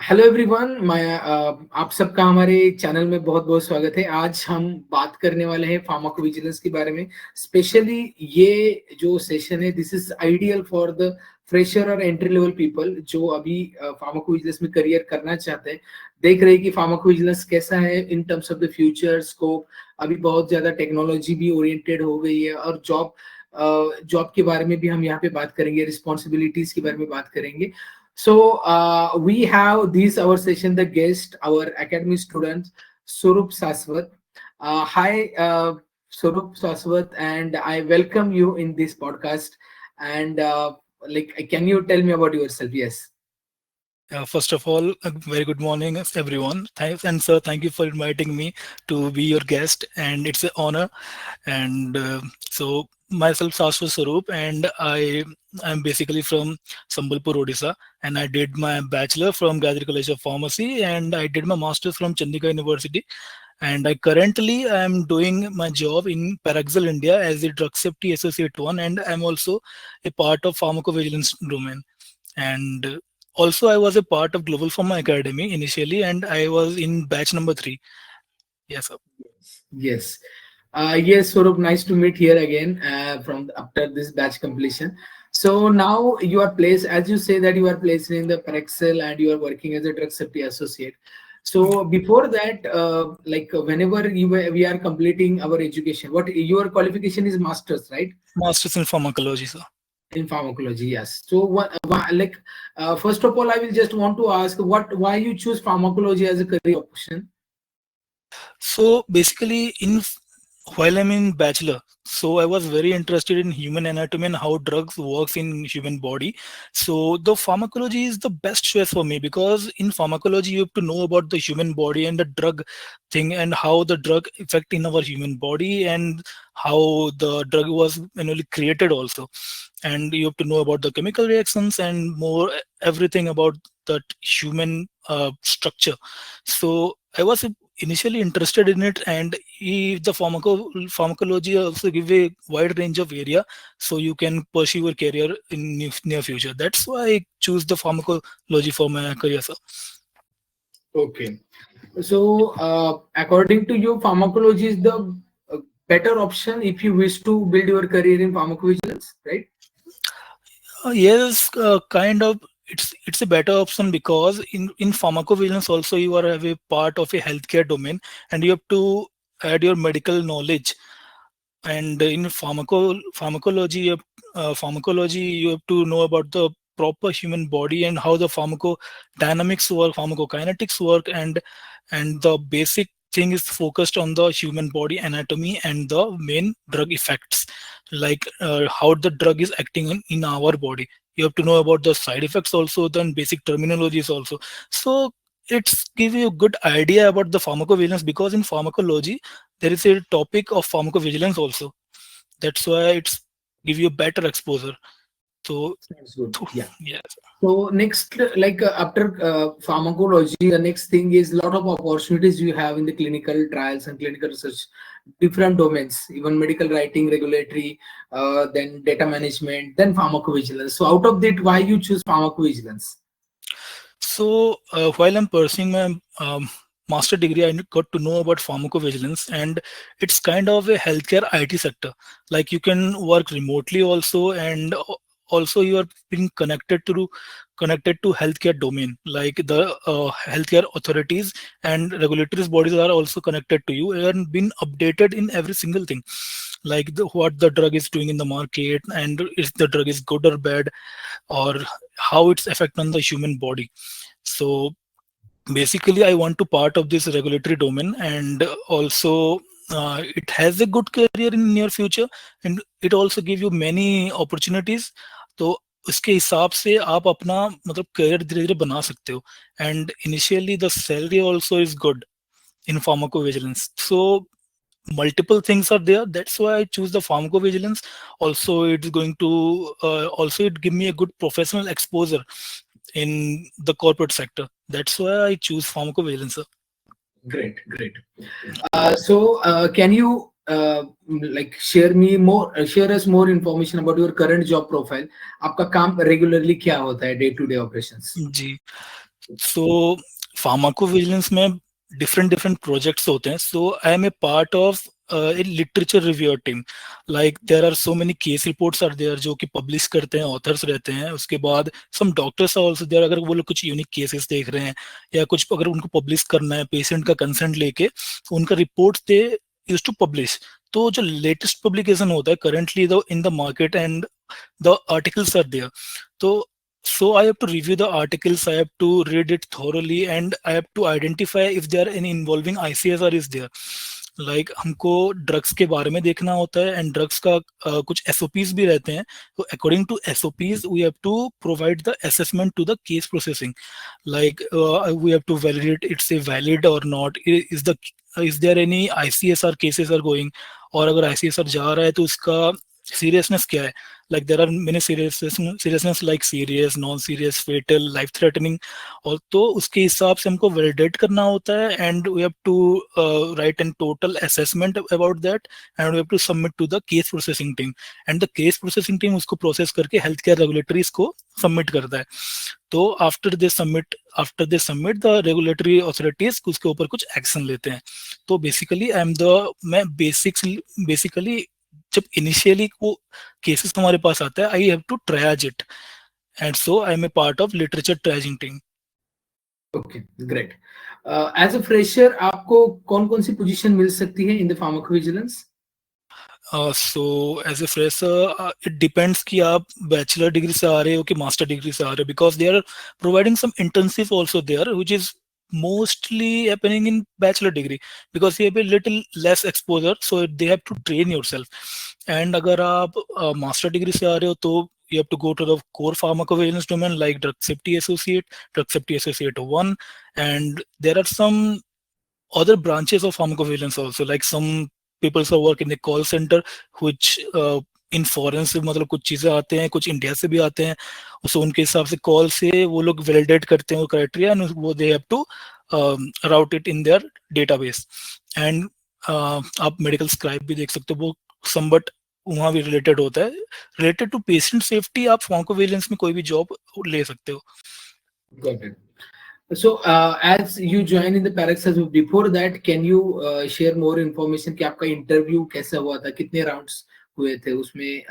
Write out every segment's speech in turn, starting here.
Hello everyone, मैं आप सबका हमारे चैनल में बहुत बहुत स्वागत है। आज हम बात करने वाले हैं फार्माकोविजिलेंस के बारे में। स्पेशली ये जो सेशन है, this is ideal for the fresher और एंट्री लेवल पीपल जो अभी फार्माकोविजिलेंस में करियर करना चाहते हैं। देख रहे हैं कि फार्माकोविजिलेंस कैसा है in terms of the future scope. अभी बहुत ज्यादा टेक्नोलॉजी भी ओरिएंटेड हो गई है और जॉब के बारे में भी हम यहाँ पे बात करेंगे, रिस्पॉन्सिबिलिटीज के बारे में बात करेंगे। So we have this our session the guest our academy student Surup Saswat. Hi Surup Saswat, and I welcome you in this podcast. And can you tell me about yourself? Yes. First of all, a very good morning, everyone. Thanks, and sir, thank you for inviting me to be your guest, and it's an honor. And myself, Sashwat Sarup, and I'm basically from Sambalpur, Odisha, and I did my bachelor from Gayatri College of Pharmacy, and I did my master's from Chandigarh University. And I currently am doing my job in Paraxel, India, as a drug safety associate one, and I'm also a part of pharmacovigilance domain. And also I was a part of Global Pharma Academy initially, and I was in batch number 3. Yes, sir. Yes. Yes, Swarup, nice to meet here again from after this batch completion. So now you are placed, as you say that you are placed in the Parexel and you are working as a drug safety associate. So before that, whenever we are completing our education, what your qualification is masters, right? Masters in pharmacology, sir. In pharmacology, yes. So first of all, I will just want to ask why you choose pharmacology as a career option. So basically, while I'm in bachelor, so I was very interested in human anatomy and how drugs works in human body. So the pharmacology is the best choice for me, because in pharmacology you have to know about the human body and the drug thing, and how the drug affect in our human body, and how the drug was manually created also. And you have to know about the chemical reactions and more everything about that human structure. So I was initially interested in it, and the pharmacology also give a wide range of area, so you can pursue your career in near future. That's why I choose the pharmacology for my career, sir. Okay. So, according to you, pharmacology is the better option if you wish to build your career in pharmacovigilance, right? Yes, kind of. It's a better option, because in pharmacovigilance also you are have a part of a healthcare domain, and you have to add your medical knowledge. And in pharmacology you have to know about the proper human body, and how the pharmacodynamics work, pharmacokinetics work, and the basic thing is focused on the human body anatomy and the main drug effects, like how the drug is acting in our body. You have to know about the side effects also, then basic terminologies also. So it's give you a good idea about the pharmacovigilance, because in pharmacology there is a topic of pharmacovigilance also. That's why it's give you better exposure. So Sounds good. Yeah. yes. So next, after pharmacology, the next thing is a lot of opportunities you have in the clinical trials and clinical research, different domains, even medical writing, regulatory, then data management, then pharmacovigilance. So out of that, why you choose pharmacovigilance? So while I'm pursuing my master degree, I got to know about pharmacovigilance, and it's kind of a healthcare IT sector. Like you can work remotely also, and also you are being connected to healthcare domain. Like the healthcare authorities and regulatory bodies are also connected to you and been updated in every single thing, like what the drug is doing in the market, and if the drug is good or bad, or how its effect on the human body. So basically I want to part of this regulatory domain, and also it has a good career in near future, and it also give you many opportunities. तो उसके हिसाब से आप अपना मतलब career धीरे धीरे बना सकते हो, and initially the salary also is good in pharmacovigilance. So multiple things are there. That's why I choose the pharmacovigilance. Also it's going to also it give me a good professional exposure in the corporate sector. That's why I choose pharmacovigilance, sir. Great, great. Can you share us more information about your current job profile? आपका काम regularly क्या होता है day to day operations? Ji. So pharmacovigilance में different different projects होते हैं. So I am a part of a literature reviewer team. Like there are so many case reports are there जो कि publish करते हैं, authors रहते हैं. उसके बाद some doctors are also there. अगर वो लोग कुछ unique cases देख रहे हैं या कुछ अगर उनको publish करना है patient का consent लेके, उनका reports they used to publish. तो जो latest publication होता है currently the in the market and the articles are there. तो so I have to review the articles, I have to read it thoroughly, and I have to identify if there are any involving ICSR is there. Like हमको drugs के बारे में देखना होता है and drugs का कुछ एसओपीज भी रहते हैं. तो according to SOPs we have to provide the assessment to the case processing. Like we have to validate it's a valid or not. Is there any ICSR cases are going, और अगर ICSR जा रहा है तो उसका seriousness क्या है. Like there are many seriousness like serious, non-serious, fatal, life-threatening. और तो उसके हिसाब से हमको validate करना होता है and we have to write a total assessment about that and we have to submit to the case processing team. And the case processing team उसको process करके healthcare regulatories को submit करता है. तो after they submit the regulatory authorities उसके ऊपर कुछ action लेते हैं. तो basically मैं basically जब इनिशियली वो केसेस हमारे पास आता है I have to triage it and so I am a part of literature triaging team. Okay, great. As a fresher आपको कौन कौन सी पोजीशन मिल सकती है in the pharmacovigilance? So as a fresher it depends कि आप बैचलर डिग्री से आ रहे हो कि मास्टर डिग्री से आ रहे हो, because they are providing some internship also there which is mostly happening in bachelor degree because you have a little less exposure, so they have to train yourself. And agar aap master degree se aa rahe ho to you have to go to the core pharmacovigilance domain like drug safety associate 1, and there are some other branches of pharmacovigilance also, like some people who work in the call center which in foreign से मतलब कुछ चीज़ें आते हैं, कुछ India से भी आते हैं. सो उनके हिसाब से कॉल से वो लोग वैलिडेट करते हैं वो क्राइटेरिया एंड वो they have to route it in their database. And आप मेडिकल स्क्राइब भी देख सकते हो, वो समबट वहाँ भी रिलेटेड होता है. रिलेटेड टू पेशेंट सेफ्टी आप फार्माकोविजिलेंस में कोई भी जॉब ले सकते हो. Got it. So as you join in the Paraxas, before that can you share more information कि आपका इंटरव्यू कैसा हुआ था, कितने राउंड्स हुए थे उसमें,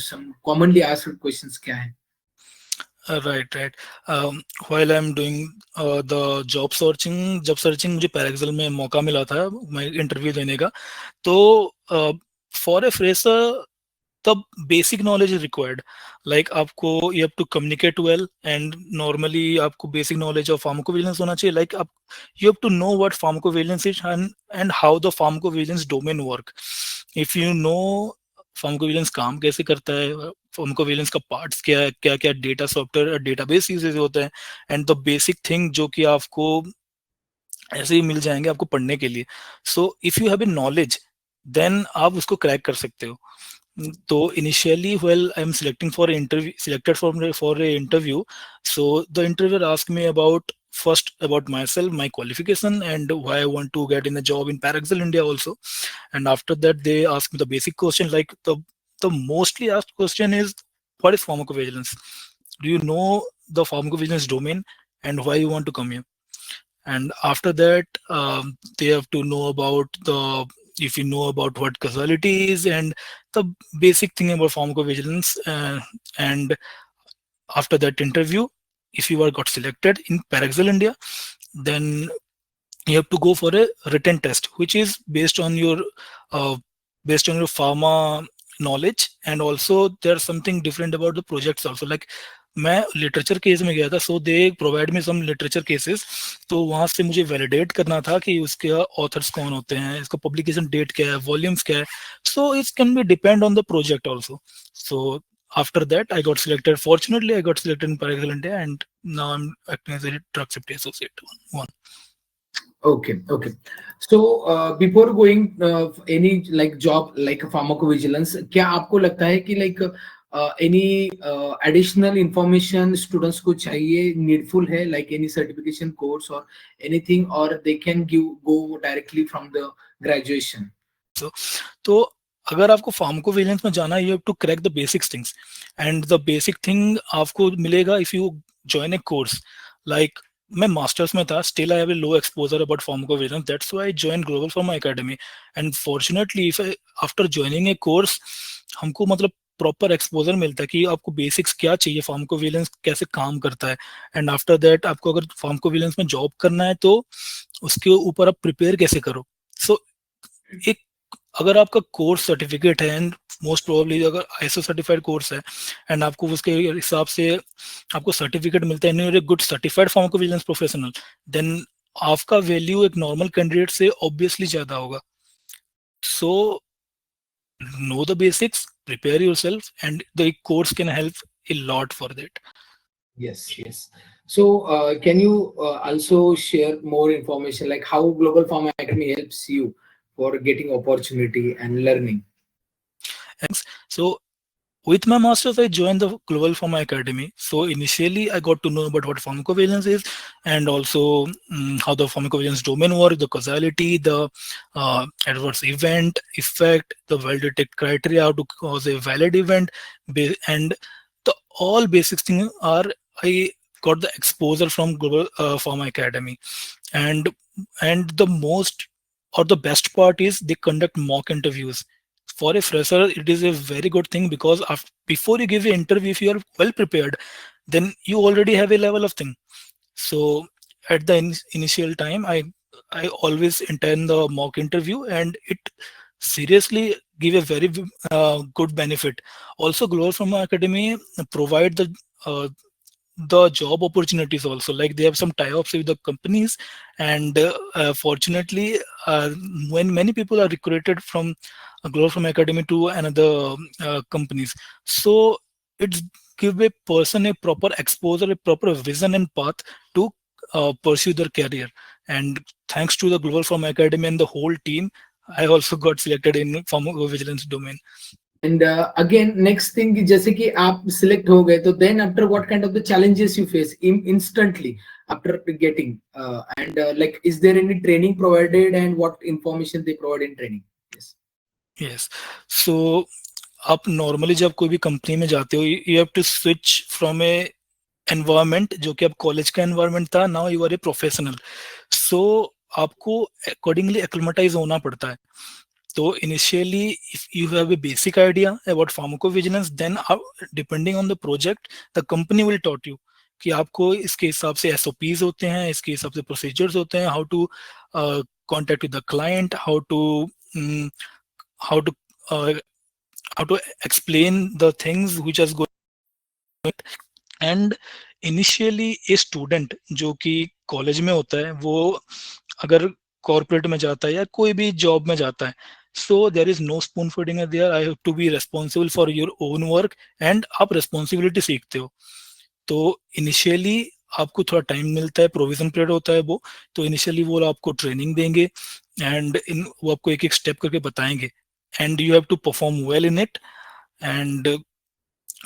some commonly asked questions क्या है? Right. While I'm doing the job searching मुझे पैराक्सल में मौका मिला था मैं इंटरव्यू देने का. तो फॉर ए फ्रेशर तब basic knowledge is required. Like आपको you have to communicate well and normally आपको बेसिक नॉलेज ऑफ फार्माकोविजिलेंस होना चाहिए. लाइक आप you have to know what pharmacovigilance is and how the pharmacovigilance domain work. If you know pharmacovigilance काम कैसे करता है, pharmacovigilance का पार्ट्स क्या है, क्या क्या डेटा सॉफ्टवेयर डेटाबेस यूजेज होते हैं, एंड द बेसिक थिंग जो कि आपको ऐसे ही मिल जाएंगे आपको पढ़ने के लिए. So if you have a knowledge then आप उसको क्रैक कर सकते हो. तो initially while I'm selected for an interview, so the interviewer asked me about myself, my qualification, and why I want to get in a job in Paraxel India also. And after that they asked me the basic question, like the mostly asked question is, what is pharmacovigilance? Do you know the pharmacovigilance domain and why you want to come here? And after that they have to know about if you know about what causality is and the basic thing about pharmacovigilance. And after that interview, if you are got selected in Paraxel India, then you have to go for a written test which is based on your pharma knowledge. And also there's something different about the projects also. Like मैं literature case में गया था, so they provide me some literature cases. तो वहां से मुझे validate करना था कि उसके ऑथर्स कौन होते हैं, इसका पब्लिकेशन डेट क्या है, वॉल्यूम्स क्या है. सो it can be depend on the project also. So after that I got selected. Fortunately I got selected in Paraxel India and now I'm acting as a drug safety associate 1. Okay. So before going any like job like pharmacovigilance, क्या आपको लगता है कि like any additional information students को चाहिए, needful है, like any certification course or anything, or they can go directly from the graduation? तो अगर आपको फार्माकोविजिलेंस में जाना है, you have to crack the basic things. And the basic thing आपको मिलेगा if you join a course. Like मैं masters में था, still I have a low exposure about pharmacovigilance. That's why I joined Global Pharma Academy. And fortunately, if after joining a course, हमको मतलब proper exposure मिलता है कि आपको basics क्या चाहिए, फार्माकोविजिलेंस कैसे काम करता है, एंड आफ्टर दैट आपको अगर फार्माकोविजिलेंस में जॉब करना है तो उसके ऊपर आप प्रिपेयर कैसे करो. सो एक अगर आपका कोर्स सर्टिफिकेट है, एंड मोस्ट प्रोबेबली अगर आईएसओ सर्टिफाइड कोर्स है एंड आपको उसके हिसाब से आपको सर्टिफिकेट मिलता है, and you are a good certified pharmacovigilance professional, then आपका वैल्यू एक नॉर्मल कैंडिडेट से ऑब्वियसली ज्यादा होगा. सो know the basics, prepare yourself, and the course can help a lot for that. Yes, yes. So, can you also share more information like how Global Pharma Academy helps you for getting opportunity and learning? Thanks. So with my master's, I joined the Global Pharma Academy. So initially, I got to know about what pharmacovigilance is, and also how the pharmacovigilance domain works, the causality, the adverse event, effect, the well-detected criteria, how to cause a valid event, and the all basic things are I got the exposure from Global Pharma Academy, and the most or the best part is they conduct mock interviews. For a fresher, it is a very good thing because before you give an interview, if you are well prepared, then you already have a level of thing. So at the initial time, I always attend the mock interview, and it seriously give a very good benefit. Also, Global Pharma Academy provide the job opportunities also, like they have some tie-ups with the companies, and fortunately when many people are recruited from Global from Academy to another companies, so it's give a person a proper exposure, a proper vision and path to pursue their career. And thanks to the Global from Academy and the whole team, I also got selected in pharmacovigilance domain. And again, next thing is जैसे कि आप select हो गए, तो then after what kind of the challenges you face instantly after getting and like is there any training provided and what information they provide in training? Yes. Yes. So आप normally जब कोई भी company में जाते हो, you have to switch from a environment जो कि अब कॉलेज का एनवायरनमेंट था, now you are a professional. So आपको अकॉर्डिंगली एक्लिमेटाइज होना पड़ता है. तो initially if you have a basic idea about pharmacovigilance, then depending on the project the company will taught you कि आपको इसके हिसाब से एसओपीज होते हैं, इसके हिसाब से प्रोसीजर्स होते हैं, how to contact with the client, how to how to explain the things which is going. And initially a student जो कि कॉलेज में होता है, वो अगर कॉर्पोरेट में जाता है या कोई भी जॉब में जाता है, so there is no spoon feeding there. I have to be responsible for your own work, and आप रेस्पॉन्सिबिलिटी सीखते हो. तो इनिशियली आपको थोड़ा टाइम मिलता है, प्रोविजन पीरियड होता है वो, तो इनिशियली वो आपको ट्रेनिंग देंगे, एंड वो आपको एक एक स्टेप करके बताएंगे, and you have to perform well in it. And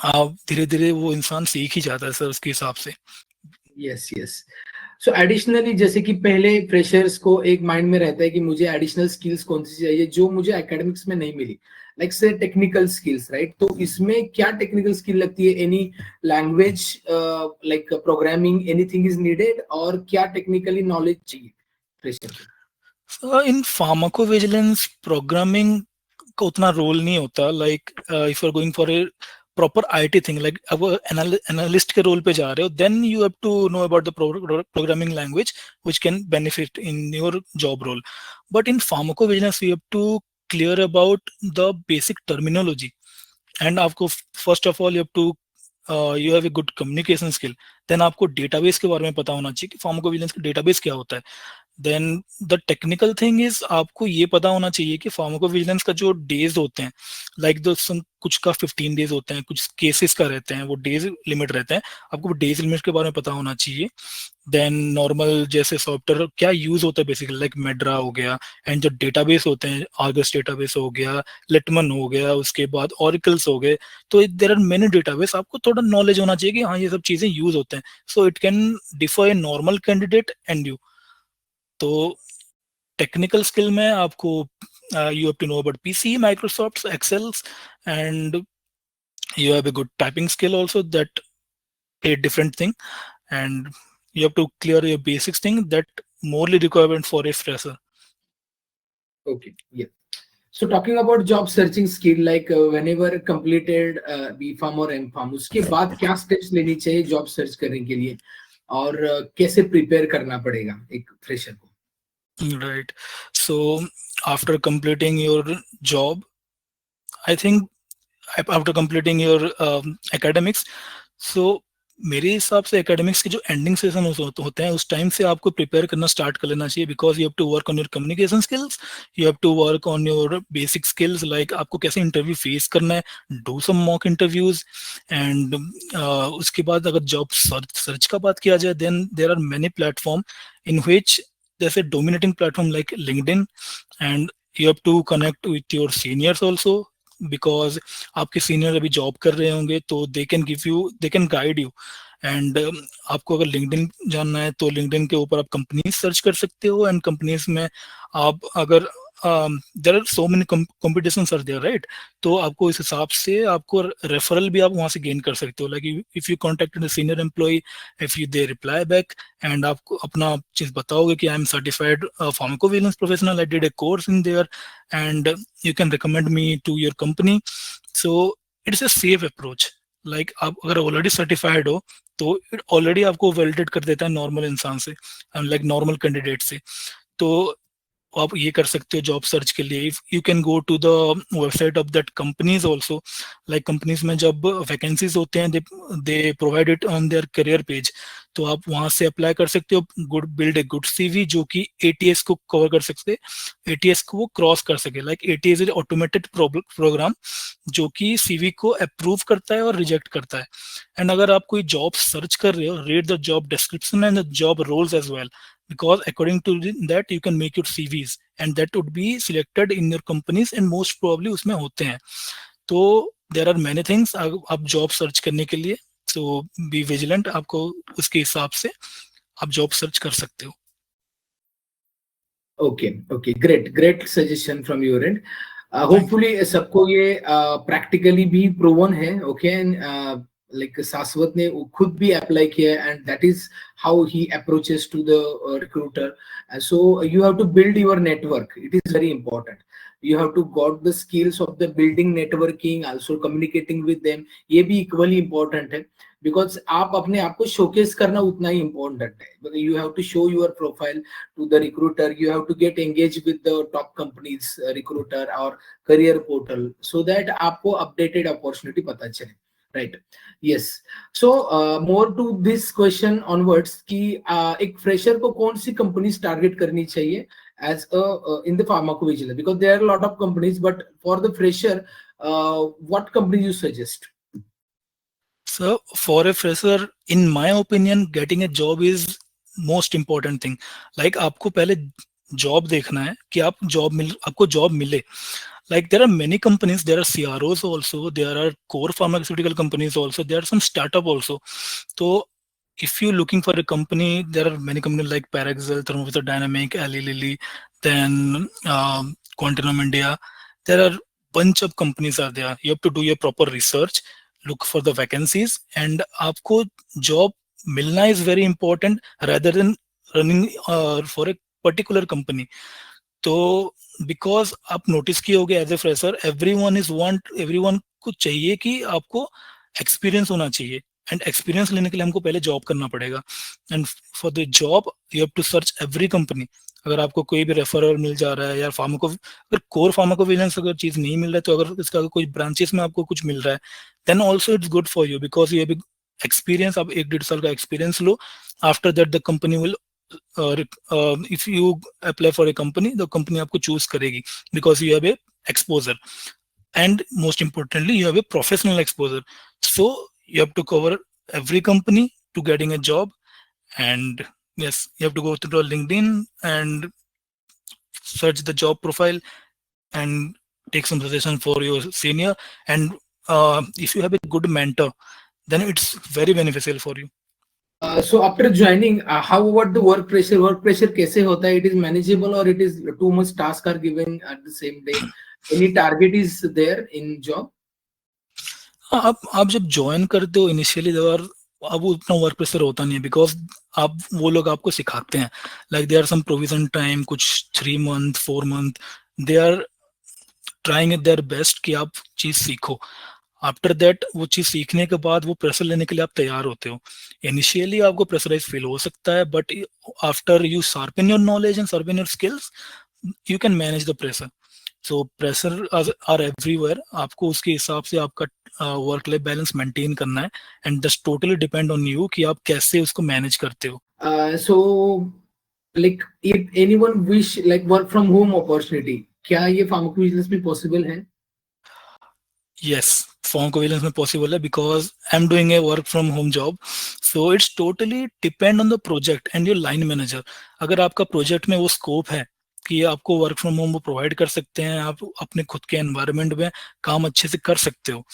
आप धीरे धीरे वो इंसान सीख ही जाता है सर उसके हिसाब से. Yes yes. सो एडिशनली जैसे कि पहले फ्रेशर्स को एक माइंड में रहता है कि मुझे एडिशनल स्किल्स कौन सी चाहिए जो मुझे एकेडमिक्स में नहीं मिली, लाइक से टेक्निकल स्किल्स, राइट? तो इसमें क्या टेक्निकल स्किल लगती है? Any language like programming, anything is needed, और क्या टेक्निकली नॉलेज चाहिए फ्रेशर को? इन फार्माकोविजिलेंस प्रोग्रामिंग का उतना रोल नहीं होता. Like if you are going for a proper IT thing, like अब एनालिस्ट के रोल पे जा रहे हो, then you have to know about the programming language which can benefit in your job role. But in pharmacovigilance you have to clear about the basic terminology, and आपको first of all you have to you have a good communication skill. Then आपको database के बारे में पता होना चाहिए कि pharmacovigilance का डेटाबेस क्या होता है. Then the technical thing is आपको ये पता होना चाहिए कि फार्माकोविजिलेंस का जो डेज होते हैं, लाइक कुछ का 15 डेज होते हैं, कुछ केसेस का रहते हैं, वो डेज लिमिट रहते हैं, आपको डेज लिमिट के बारे में पता होना चाहिए. देन नॉर्मल जैसे सॉफ्टवेयर क्या यूज होता है बेसिकली, लाइक मेड्रा हो गया, एंड जो डेटाबेस होते हैं, आर्गस डेटाबेस हो गया, लिटमन हो गया, उसके बाद ऑरिकल्स हो गए. तो देयर आर मेनी डेटाबेस, आपको थोड़ा नॉलेज होना चाहिए कि हाँ ये सब चीजें यूज होते हैं. So it can differ a normal candidate and you. तो टेक्निकल स्किल में आपको you have to know about PC, Microsoft excels, and you have a good typing skill also, that a different thing. And You have to clear your basics thing that morely requirement for a fresher. Okay, yeah. So talking about job searching skill, like whenever completed B Farm और M Farm, उसके बाद क्या steps लेनी चाहिए job search करने के लिए, और कैसे prepare करना पड़ेगा एक fresher को? Right. So after completing your job, I think after completing your academics, so मेरे हिसाब से एकेडमिक्स के जो एंडिंग सेशन होते हैं उस टाइम से आपको प्रिपेयर करना स्टार्ट कर लेना चाहिए, because you have to work on your communication skills, you have to work on your basic skills, like आपको कैसे इंटरव्यू फेस करना है, do some mock interviews, and उसके बाद अगर जॉब सर्च का बात किया जाए, then there are many platform in which, जैसे dominating platform like LinkedIn, and you have to connect with your seniors also, because आपके सीनियर अभी जॉब कर रहे होंगे तो they can guide you, and आपको अगर लिंक्डइन जानना है तो लिंक्डइन के ऊपर आप कंपनीज सर्च कर सकते हो, एंड कंपनीज में आप अगर there are so many competition are there, right, तो आपको इस हिसाब से आपको रेफरल भी आप वहां से गेन कर सकते हो, like if you contacted senior employ, if you they reply back and आपको अपना चीज बताओगे कि I am certified pharmacovigilance professional, I did a course in there and you can recommend me to your company, so it's a safe approach. Like आप अगर already certified हो तो already आपको वैलिडेट कर देता है नॉर्मल इंसान से, लाइक नॉर्मल कैंडिडेट से, तो आप ये कर सकते हो जॉब सर्च के लिए। If you can go to the website of that companies also, like companies में जब वैकेंसीज होते हैं they provide it on their career page, तो आप वहां से अप्लाई कर सकते हो, good build a good CV जो कि एटीएस को कवर कर सकते, एटीएस को वो क्रॉस कर सके, like ATS is automated program जो कि सीवी को अप्रूव करता है और रिजेक्ट करता है। एंड अगर आप कोई जॉब सर्च कर रहे हो, read the job description and the job roles as well, because according to that you can make your CVs and that would be selected in your companies and most probably उसमें होते हैं। तो there are many things आप job search करने के लिए, so be vigilant, आपको उसके हिसाब से आप जॉब सर्च कर सकते हो। Okay, great suggestion from your end. Hopefully सबको ये practically भी proven है, okay, and like शाश्वत ने खुद भी अप्लाई किया, and that is how he approaches to the recruiter. And so you have to build your network. It is very important. You have to got the skills of the building networking, also communicating with them. ये भी equally important है, because आप अपने आप को showcase करना उतना ही important है. You have to show your profile to the recruiter. You have to get engaged with the top companies recruiter or career portal, so that आपको updated opportunity पता चले. Right. Yes. So more to this question onwards कि एक fresher को कौन सी companies target करनी चाहिए as a in the pharmacovigilance, because there are a lot of companies, but for the fresher what company you suggest? So for a fresher, in my opinion, getting a job is most important thing. Like आपको पहले job देखना है कि आपको job मिले। Like there are many companies, there are CROs also, there are core pharmaceutical companies also, there are some startup also. So if you're looking for a company, there are many companies like Paraxel, Thermovita Dynamic, Ali Lilly, then Quantum India. There are bunch of companies are there. You have to do your proper research, look for the vacancies, and आपको job मिलना is very important rather than running for a particular company. तो because आप notice किए होगे as a fresher, everyone को चाहिए कि आपको एक्सपीरियंस होना चाहिए, एंड एक्सपीरियंस लेने के लिए हमको पहले जॉब करना पड़ेगा, and for the job you have to search every company. अगर आपको कोई भी रेफरल मिल जा रहा है या अगर कोर फार्माकोविजिलेंस अगर चीज नहीं मिल रहा है, तो अगर इसका कोई ब्रांचेस में आपको कुछ मिल रहा है, then also it's good for you, because you have experience, आप 1-1.5 साल का एक्सपीरियंस लो। After that the company will if you apply for a company, the company आपको choose करेगी because you have a exposure, and most importantly you have a professional exposure. So you have to cover every company to getting a job, and yes, you have to go to the LinkedIn and search the job profile and take some suggestion for your senior, and if you have a good mentor, then it's very beneficial for you. So after joining, how about the work pressure? Work pressure कैसे होता है? It is manageable or it is too much tasks are given at the same day? Any target is there in job? आप जब join करते हो initially, there are अब उतना work pressure होता नहीं है, बिकॉज आप वो लोग आपको सिखाते हैं, like they are some provision time, कुछ 3 month 4 month, they are trying their best कि आप चीज सीखो। आफ्टर दैट वो चीज सीखने के बाद वो प्रेशर लेने के लिए आप तैयार होते हो। इनिशियली आपको प्रेशराइज फील हो सकता है, but after you sharpen your knowledge and sharpen your skills, you can manage the pressure. So pressure are everywhere, आपको उसके हिसाब से आपका वर्क लाइफ बैलेंस मेंटेन करना है, एंड दस टोटली डिपेंड ऑन यू कि आप कैसे उसको मैनेज करते हो। So like if anyone wish like work from home opportunity, क्या ये फार्माकोविजिलेंस में पॉसिबल है? Yes, pharmacovigilance में possible है, because I'm doing a work from home job, so it's totally depend on the project and your line manager। अगर आपका project में वो स्कोप है कि आपको वर्क फ्रॉम होम वो प्रोवाइड कर सकते हैं, आप अपने खुद के एनवायरनमेंट में काम अच्छे से कर सकते हो,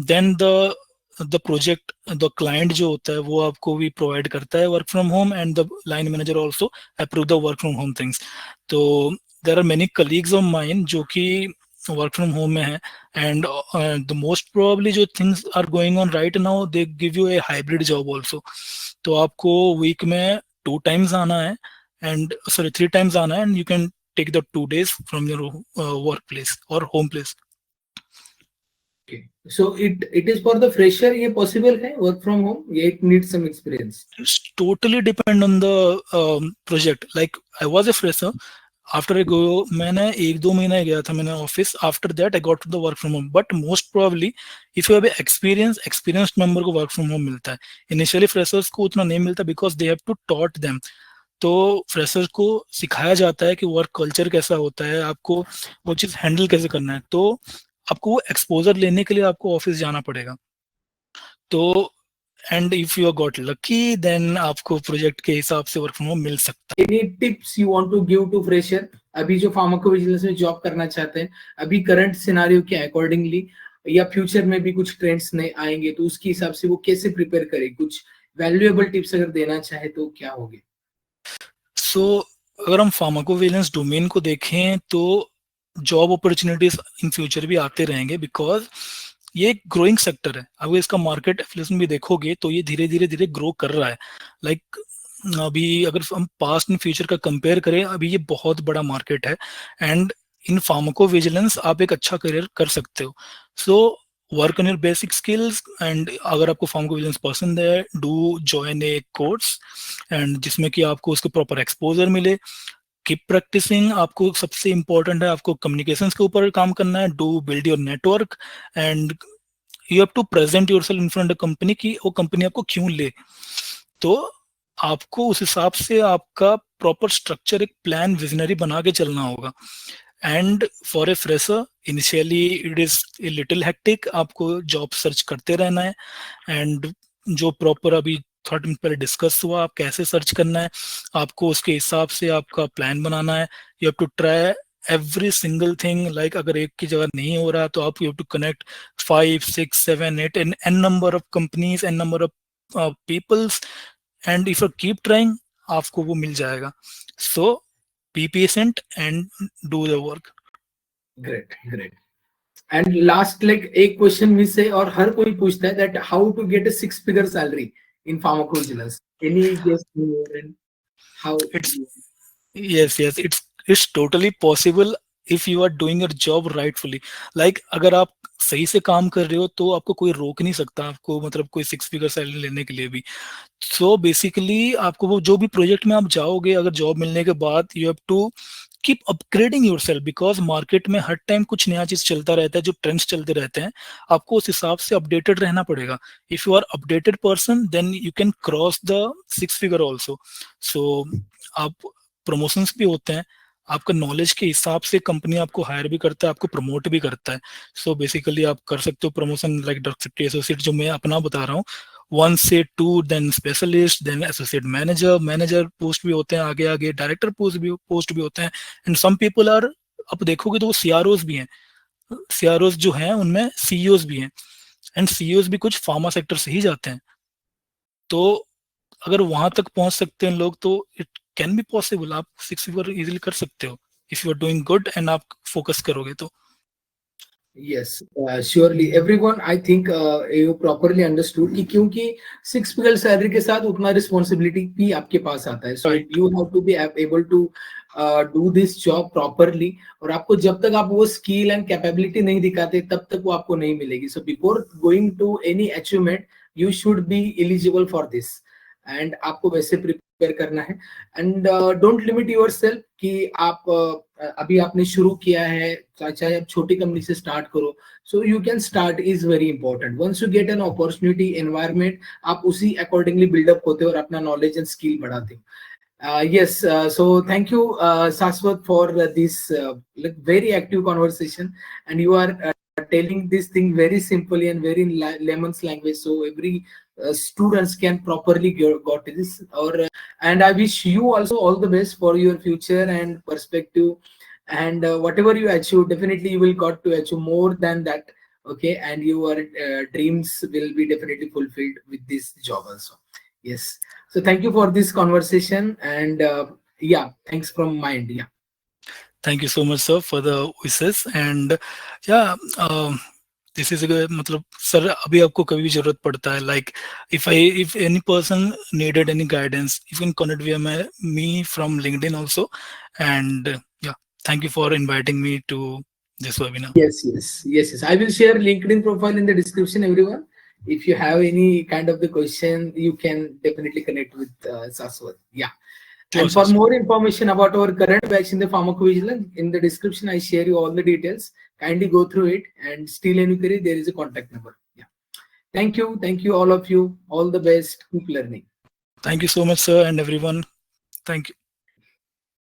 then the project, the client जो होता है वो आपको भी प्रोवाइड करता है work from home, and the line manager also approve the work from home things. तो there are many colleagues of mine जो कि वर्क फ्रॉम होम में है, एंड द मोस्ट प्रोबेबली जो things are going on right now, they give you a hybrid job also. तो आपको week में 2 times आना है, एंड सॉरी 3 टाइम्स आना है, and you can take the 2 days from your work place और home place. So it is for the fresher, ये possible है work from home, ये it needs some experience? It's totally depend on the project. Like I was a fresher, after I go, मैंने 1-2 महीना गया था मैंने office, after that I got to the work from home. But most probably if you have experienced member को work from home मिलता है, initially freshers को उतना नहीं मिलता, because they have to taught them. तो फ्रेशर्स को सिखाया जाता है कि वर्क कल्चर कैसा होता है, आपको वो चीज हैंडल कैसे करना है, तो आपको वो एक्सपोजर लेने के लिए आपको ऑफिस जाना पड़ेगा। तो and if you got lucky, then आपको प्रोजेक्ट के हिसाब से वर्क फ्रॉम होम मिल सकता है। Any tips you want to give to fresher अभी जो फार्माकोविजिलेंस में जॉब करना चाहते हैं, अभी करंट सिनेरियो के अकॉर्डिंगली, या फ्यूचर में भी कुछ ट्रेंड्स नए आएंगे तो उसके हिसाब से वो कैसे प्रिपेयर करे, कुछ वैल्यूएबल टिप्स अगर देना चाहे तो क्या होंगे? सो अगर हम फार्माकोविजिलेंस डोमेन को देखें तो जॉब अपॉर्चुनिटीज इन फ्यूचर भी आते रहेंगे, बिकॉज ये एक ग्रोइंग सेक्टर है। अगर इसका मार्केट एफिलिएशन भी देखोगे तो ये धीरे धीरे धीरे ग्रो कर रहा है। लाइक अभी अगर हम पास्ट एंड फ्यूचर का कंपेयर करें, अभी ये बहुत बड़ा मार्केट है, एंड इन फार्माकोविजिलेंस आप एक अच्छा करियर कर सकते हो। So work on your basic skills, and अगर आपको फार्माकोविजिलेंस पसंद है, do join a course, and जिसमें कि आपको उसके प्रॉपर एक्सपोजर मिले। कीप प्रैक्टिसिंग, आपको सबसे इंपॉर्टेंट है, आपको कम्युनिकेशंस के ऊपर काम करना है, do build your network, and you have to present yourself in front of company कि वो कंपनी आपको क्यों ले। तो आपको उस हिसाब से आपका प्रॉपर स्ट्रक्चर, एक प्लान, विजनरी बना के चलना होगा। And for a fresher initially it is a little hectic, आपको जॉब सर्च करते रहना है, एंड जो प्रॉपर अभी 30 मिनट पहले डिस्कस हुआ, आप कैसे सर्च करना है, आपको उसके हिसाब से आपका प्लान बनाना है। You have to try every single thing, like अगर एक की जगह नहीं हो रहा तो आप you have to connect 5 6 7 8 n number of companies, n number of peoples, and if you keep trying आपको वो मिल जाएगा। So be patient and do the work. Great great. And last like एक क्वेश्चन मिस है और हर कोई पूछता है, that how to get a 6-figure salary in pharmacovigilance? Any guess more and how? It's yes, it's totally possible if you are doing your job rightfully। Like अगर आप सही से काम कर रहे हो तो आपको कोई रोक नहीं सकता, आपको मतलब कोई 6 फिगर सैलरी लेने के लिए भी। सो बेसिकली आपको वो जो भी प्रोजेक्ट में आप जाओगे, अगर जॉब मिलने के बाद, you have to keep upgrading yourself, because market में हर टाइम कुछ नया चीज चलता रहता है, जो ट्रेंड्स चलते रहते हैं, आपको उस हिसाब से अपडेटेड रहना पड़ेगा। If you are updated person, then you can cross the 6 figure also. So आप प्रमोशंस भी होते हैं, आपका नॉलेज के हिसाब से कंपनी आपको हायर भी करता है, आपको प्रमोट भी करता है। सो बेसिकली आप कर सकते हो promotion, like drug safety associate जो मैं अपना बता रहा हूँ, 1 से 2, then specialist, then associate manager, manager post भी होते हैं, आगे आगे डायरेक्टर पोस्ट भी होते हैं, एंड सम पीपल आर, आप देखोगे तो वो सीआरओज भी हैं, सीआरओज जो हैं उनमें सीईओज भी हैं, एंड सीईओज भी कुछ फार्मा सेक्टर से ही जाते हैं। तो अगर वहां तक पहुंच सकते हैं लोग तो इट कैन बी पॉसिबल, आप 6 फिगर इजिली कर सकते हो if you are doing good and आप फोकस करोगे तो। Yes, surely everyone, I think you properly understood कि क्योंकि 6 figure salary के साथ उतना responsibility भी आपके पास आता है, so Right. you have to be able to do this job properly, और आपको जब तक आप वो skill and capability नहीं दिखाते तब तक वो आपको नहीं मिलेगी. So before going to any achievement, you should be eligible for this, and आपको वैसे प्रिपेयर करना है. And don't limit your self कि आप अभी आपने शुरू किया है, चाहे आप छोटी कंपनी से स्टार्ट करो, so you can start is very important. Once you get an opportunity environment, आप उसी अकॉर्डिंगली बिल्डअप होते हो और अपना नॉलेज एंड स्किल बढ़ाते हो. Yes, so thank you, Saswat, for this like very active conversation, and you are telling this thing very simply and very in layman's language, so every students can properly got this. Or and I wish you also all the best for your future and perspective, and whatever you achieve, definitely you will got to achieve more than that. Okay, and your dreams will be definitely fulfilled with this job also. Yes. So thank you for this conversation, and yeah, thanks from my end. Yeah. Thank you so much, sir, for the wishes. And yeah, this is a मतलब sir अभी आपको कभी भी जरूरत पड़ता है, like if any person needed any guidance, you can connect via me from LinkedIn also. And yeah, thank you for inviting me to this webinar. Yes. I will share LinkedIn profile in the description, everyone. If you have any kind of the question, you can definitely connect with Saswat. Yeah. Sure, And for sir. more information about our current batch in the pharmacovigilance, in the description, I share you all the details. Kindly go through it, and still any query, there is a contact number. Yeah. Thank you, all of you. All the best. Keep learning. Thank you so much, sir, and everyone. Thank you.